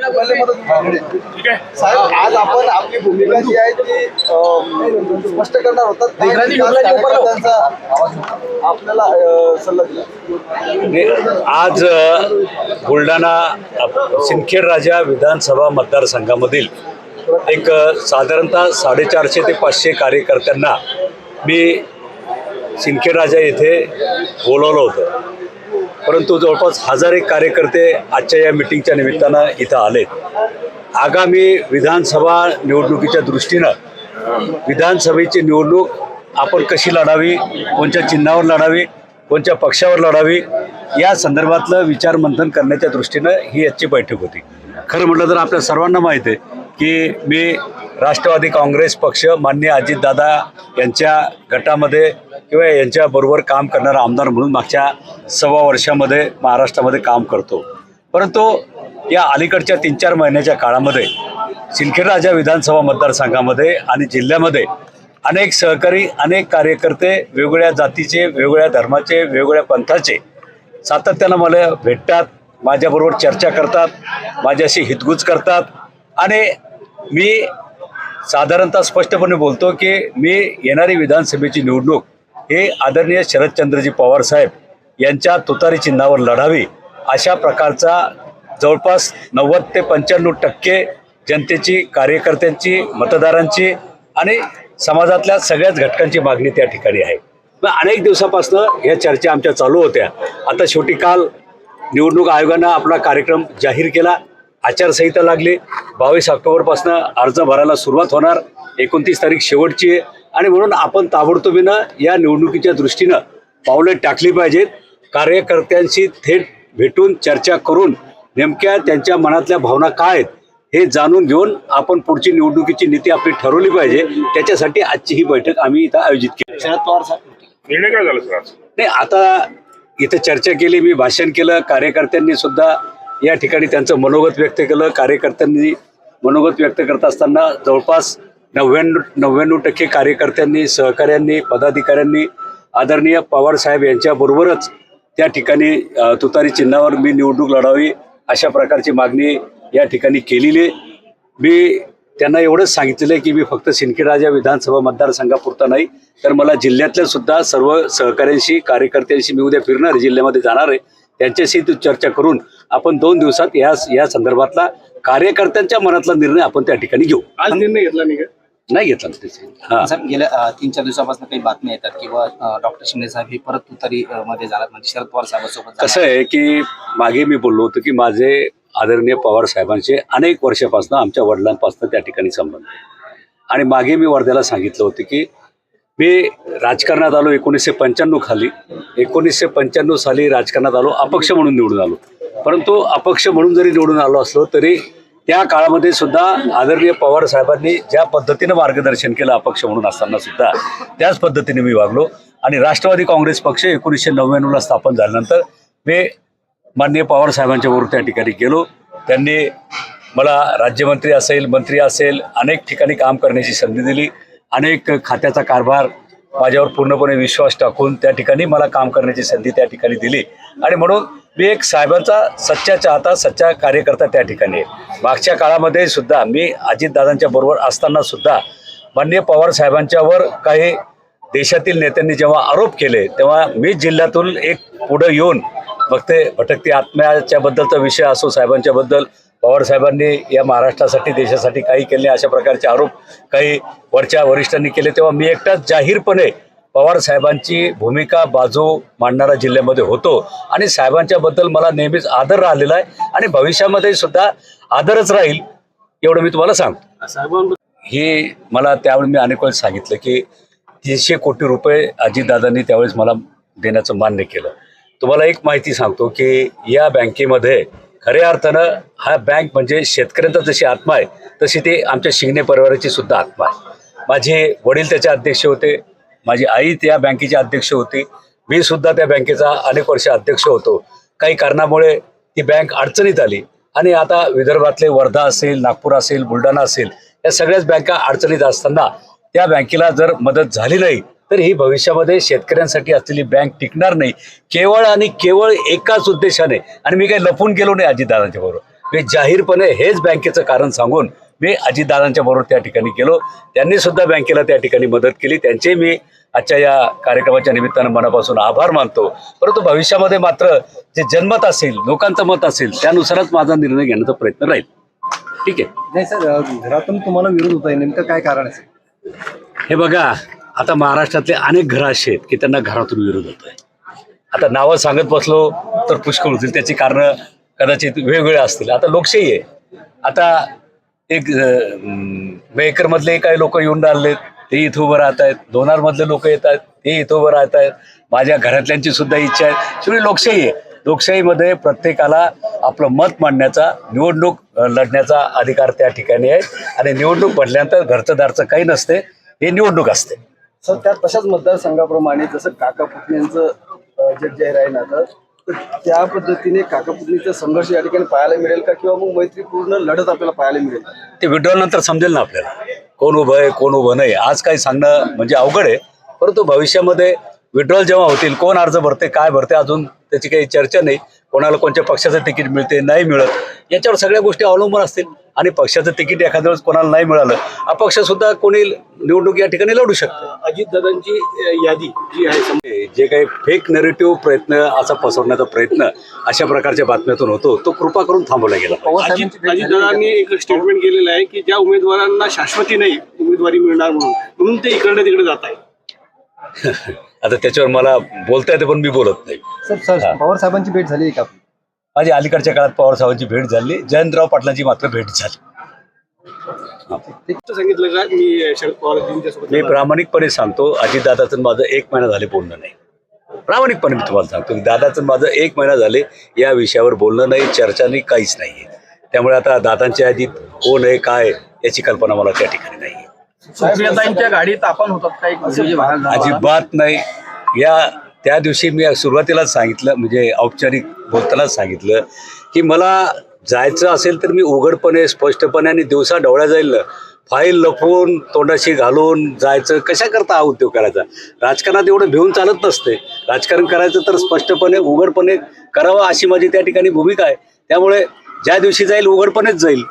साहेब, आज आपण आपली भूमिका जी आहे ती स्पष्ट करणार होतात. आपल्याला सल्ला दिला. आज बुलढाणा सिंदखेड राजा विधानसभा मतदारसंघामधील एक साधारणतः 450 ते 500 कार्यकर्त्यांना मी सिंदखेड राजा येथे बोलवलं होतं, परंतु जवळपास 1000 कार्यकर्ते आजच्या या मिटिंगच्या निमित्तानं इथं आलेत. आगामी विधानसभा निवडणुकीच्या दृष्टीनं विधानसभेची निवडणूक आपण कशी लढावी, कोणत्या चिन्हावर लढावी, कोणत्या पक्षावर लढावी या संदर्भातलं विचारमंथन करण्याच्या दृष्टीनं ही आजची बैठक होती. खरं म्हटलं तर आपल्या सर्वांना माहीत आहे की मी राष्ट्रवादी काँग्रेस पक्ष माननीय अजितदादा यांच्या गटामध्ये किंवा यांच्याबरोबर काम करणारा आमदार म्हणून मागच्या 1.25 वर्षामध्ये महाराष्ट्रामध्ये काम करतो. परंतु या अलीकडच्या 3-4 महिन्याच्या काळामध्ये सिंदखेड राजा विधानसभा मतदारसंघामध्ये आणि जिल्ह्यामध्ये अनेक सहकारी, अनेक कार्यकर्ते वेगवेगळ्या जातीचे, वेगवेगळ्या धर्माचे, वेगवेगळ्या पंथाचे सातत्यानं मला भेटतात, माझ्याबरोबर चर्चा करतात, माझ्याशी हितगुज करतात आणि मी साधारणतः स्पष्टपणे बोलतो की मी येणारी विधानसभेची निवडणूक हे आदरणीय शरदचंद्रजी पवार साहेब यांच्या तुतारी चिन्हावर लढावी अशा प्रकारचा जवळपास 90 ते 95% जनतेची, कार्यकर्त्यांची, मतदारांची आणि समाजातल्या सगळ्याच घटकांची मागणी त्या ठिकाणी आहे. मग अनेक दिवसापासून ह्या चर्चा आमच्या चालू होत्या. आता शेवटी काल निवडणूक आयोगानं आपला कार्यक्रम जाहीर केला, आचारसंहिता लागली, 22 ऑक्टोबरपासून अर्ज भरायला सुरुवात होणार, 29 तारीख शेवटची आहे आणि म्हणून आपण ताबडतोबीनं या निवडणुकीच्या दृष्टीनं पावले टाकली पाहिजेत. कार्यकर्त्यांशी थेट भेटून चर्चा करून नेमक्या त्यांच्या मनातल्या भावना काय आहेत हे जाणून घेऊन आपण पुढची निवडणुकीची नीती आपली ठरवली पाहिजे. त्याच्यासाठी आजची ही बैठक आम्ही इथं आयोजित केली. शरद पवार साहेब, निर्णय काय झाला सर? नाही, आता इथं चर्चा केली, मी भाषण केलं, कार्यकर्त्यांनी सुद्धा या ठिकाणी त्यांचं मनोगत व्यक्त केलं. कार्यकर्त्यांनी मनोगत व्यक्त करत असताना जवळपास 99% कार्यकर्त्यांनी, सहकाऱ्यांनी, पदाधिकाऱ्यांनी आदरणीय पवार साहेब यांच्याबरोबरच त्या ठिकाणी तुतारी चिन्हावर मी निवडणूक लढावी अशा प्रकारची मागणी या ठिकाणी केलेली. मी त्यांना एवढंच सांगितलेलं आहे की मी फक्त सिंदखेड राजा विधानसभा मतदारसंघापुरता नाही तर मला जिल्ह्यातल्या सुद्धा सर्व सहकाऱ्यांशी, कार्यकर्त्यांशी मी उद्या फिरणार आहे, जिल्ह्यामध्ये जाणार आहे, त्यांच्याशी चर्चा करून आपण 2 दिवसात या संदर्भातला कार्यकर्त्यांच्या मनातला निर्णय आपण त्या ठिकाणी घेऊ. आज निर्णय घेतला नाही घेतला. हां, साहेब, गेल्या 3-4 दिवसापासून काही बातम्या येतात किंवा डॉक्टर शिंदे साहेब हे परत तुतारी मध्ये जाणार, म्हणजे शरद पवार साहेबांसोबत. कसं आहे की मागे मी बोललो होतो की माझे आदरणीय पवार साहेबांचे अनेक वर्षापासून आमच्या वडिलांपासून त्या ठिकाणी संबंध आणि मागे मी वर्ध्याला सांगितलं होतं की मी राजकारणात आलो 1995 खाली. 1995 साली राजकारणात आलो, अपक्ष म्हणून निवडून आलो. परंतु अपक्ष म्हणून जरी निवडून आलो असलो तरी त्या काळामध्ये सुद्धा आदरणीय पवार साहेबांनी ज्या पद्धतीनं मार्गदर्शन केलं अपक्ष म्हणून असताना सुद्धा त्याच पद्धतीने मी वागलो. आणि राष्ट्रवादी काँग्रेस पक्ष 1999ला स्थापन झाल्यानंतर मी माननीय पवार साहेबांच्या बरोबर त्या ठिकाणी गेलो. त्यांनी मला राज्यमंत्री असेल, मंत्री असेल, अनेक ठिकाणी काम करण्याची संधी दिली. अनेक खात्याचा कारभार माझ्यावर पूर्णपणे विश्वास टाकून त्या ठिकाणी मला काम करण्याची संधी त्या ठिकाणी दिली आणि म्हणून मी एक साहेबांचा सच्चा चाहता, सच्चा कार्यकर्ता त्या ठिकाणी आहे. मागच्या काळामध्ये सुद्धा मी अजितदादांच्या बरोबर असताना सुद्धा माननीय पवार साहेबांच्यावर काही देशातील नेत्यांनी जेव्हा आरोप केले तेव्हा मी जिल्ह्यातून एक पुढं येऊन मग ते भटकती आत्म्याच्या बद्दलचा विषय असो, साहेबांच्याबद्दल पवार साहेबांनी या महाराष्ट्रासाठी, देशासाठी काही केले अशा प्रकारचे आरोप काही वरच्या वरिष्ठांनी केले, तेव्हा मी एकटाच जाहीरपणे पवार साहेबांची भूमिका, बाजू मांडणारा जिल्ह्यामध्ये होतो आणि साहेबांच्याबद्दल मला नेहमीच आदर राहिलेला आहे आणि भविष्यामध्ये सुद्धा आदरच राहील एवढं मी तुम्हाला सांगतो. हे मला त्यावेळी मी अनेक वेळेस सांगितलं की 300 कोटी रुपये अजितदादांनी त्यावेळेस मला देण्याचं मान्य केलं. तुम्हाला एक माहिती सांगतो की या बँकेमध्ये खऱ्या अर्थानं हा बँक म्हणजे शेतकऱ्यांचा जशी आत्मा आहे तशी ते आमच्या शिंगणे परिवाराची सुद्धा आत्मा आहे. माझे वडील त्याचे अध्यक्ष होते, माझी आई त्या बँकेची अध्यक्ष होती, मी सुद्धा त्या बँकेचा अनेक वर्ष अध्यक्ष होतो. काही कारणामुळे ती बँक अडचणीत आली आणि आता विदर्भातले वर्धा असेल, नागपूर असेल, बुलढाणा असेल या सगळ्याच बँका अडचणीत असताना त्या बँकेला जर मदत झाली नाही तर ही भविष्यामध्ये शेतकऱ्यांसाठी असलेली बँक टिकणार नाही. केवळ आणि केवळ एकाच उद्देशाने, आणि मी काही लपून गेलो नाही अजितदादांच्या बरोबर, मी जाहीरपणे हेच बँकेचं कारण सांगून मी अजितदादांच्या बरोबर त्या ठिकाणी गेलो. त्यांनी सुद्धा बँकेला त्या ठिकाणी मदत केली. त्यांचे मी आजच्या या कार्यक्रमाच्या निमित्तानं मनापासून आभार मानतो. परंतु भविष्यामध्ये मात्र जे जनमत असेल, लोकांचं मत असेल, त्यानुसारच माझा निर्णय घेण्याचा प्रयत्न राहील. ठीक आहे. नाही सर, घरातून तुम्हाला विरोध होत आहे, नेमकं काय कारण असेल? हे बघा, आता महाराष्ट्रातले अनेक घरं असे आहेत की त्यांना घरातून विरोध होत आहे. आता नावं सांगत बसलो तर पुष्कळ होतील, त्याची कारणं कदाचित वेगवेगळे असतील. आता लोकशाही आहे. आता एक मेहकरमधले काही लोक येऊन राहिले, ते इथं उभं राहत आहेत. लोणारमधले लोक येत आहेत, ते इथं उभं राहत आहेत. माझ्या घरातल्यांची सुद्धा इच्छा आहे. शेवटी लोकशाही आहे. लोकशाहीमध्ये प्रत्येकाला आपलं मत मांडण्याचा, निवडणूक लढण्याचा अधिकार त्या ठिकाणी आहे. आणि निवडणूक म्हटल्यानंतर घरचं दारचं काही नसते, हे निवडणूक असते. सर, त्या तशाच मतदारसंघाप्रमाणे जसं काका पुतण्यांचं जे जाहीर आहे ना, तर त्या पद्धतीने काका पुतणीचा संघर्ष या ठिकाणी पाहायला मिळेल का, किंवा मग मैत्रीपूर्ण लढत आपल्याला पाहायला मिळेल? ते विड्रॉल नंतर समजेल ना आपल्याला कोण उभं आहे, कोण उभं नाही. आज काही सांगणं म्हणजे अवघड आहे. परंतु भविष्यामध्ये विड्रॉल जेव्हा होतील, कोण अर्ज भरते, काय भरते, अजून त्याची काही चर्चा नाही. कोणाला कोणत्या पक्षाचं तिकीट मिळते, नाही मिळत, याच्यावर सगळ्या गोष्टी अवलंबून असतील. आणि पक्षाचं तिकीट एखाद्या वेळेस कोणाला नाही मिळालं, अपक्ष सुद्धा कोणी निवडणूक या ठिकाणी लढू शकतं. अजितदादांची यादी जी आहे, जे काही फेक नेरेटिव्ह प्रयत्न, असा पसरवण्याचा प्रयत्न अशा प्रकारच्या बातम्यातून होतो, तो कृपा करून थांबवला गेला. अजितदादांनी एक स्टेटमेंट केलेलं आहे की ज्या उमेदवारांना शाश्वती नाही उमेदवारी मिळणार म्हणून ते इकडे तिकडे जात आहे. आता त्याच्यावर मला बोलता येते, पण मी बोलत नाही. सर, पवार साहेबांची भेट झाली आहे का? माझी अलीकडच्या काळात पवार साहेबांची भेट झाली, जयंतराव पाटलांची मात्र भेट झाली. सांगितलं का मी शरद पवार मी प्रामाणिकपणे सांगतो, अजितदादाचं माझं 1 महिना झाले बोलणं नाही. प्रामाणिकपणे मी तुम्हाला सांगतो की दादाचं माझं 1 महिना झाले या विषयावर बोलणं नाही, चर्चा नाही, काहीच नाही. त्यामुळे आता दादांच्या यादीत कोण आहे, काय, याची कल्पना मला त्या ठिकाणी नाही. सुप्रियाताईंच्या गाडीत आपण होतात का एक व्हिडिओ जे व्हायरल झाला? अजिबात नाही. त्या दिवशी मी सुरुवातीलाच सांगितलं, म्हणजे औपचारिक बोलतानाच सांगितलं की मला जायचं असेल तर मी उघडपणे, स्पष्टपणे आणि दिवसा ढवळ्या जाईल ना. फाईल लपवून, तोंडाशी घालून जायचं कशा करता हा उद्योग करायचा? राजकारणात एवढं भिवून चालत नसते. राजकारण करायचं तर स्पष्टपणे, उघडपणे करावं, अशी माझी त्या ठिकाणी भूमिका आहे. त्यामुळे ज्या दिवशी जाईल उघडपणेच जाईल.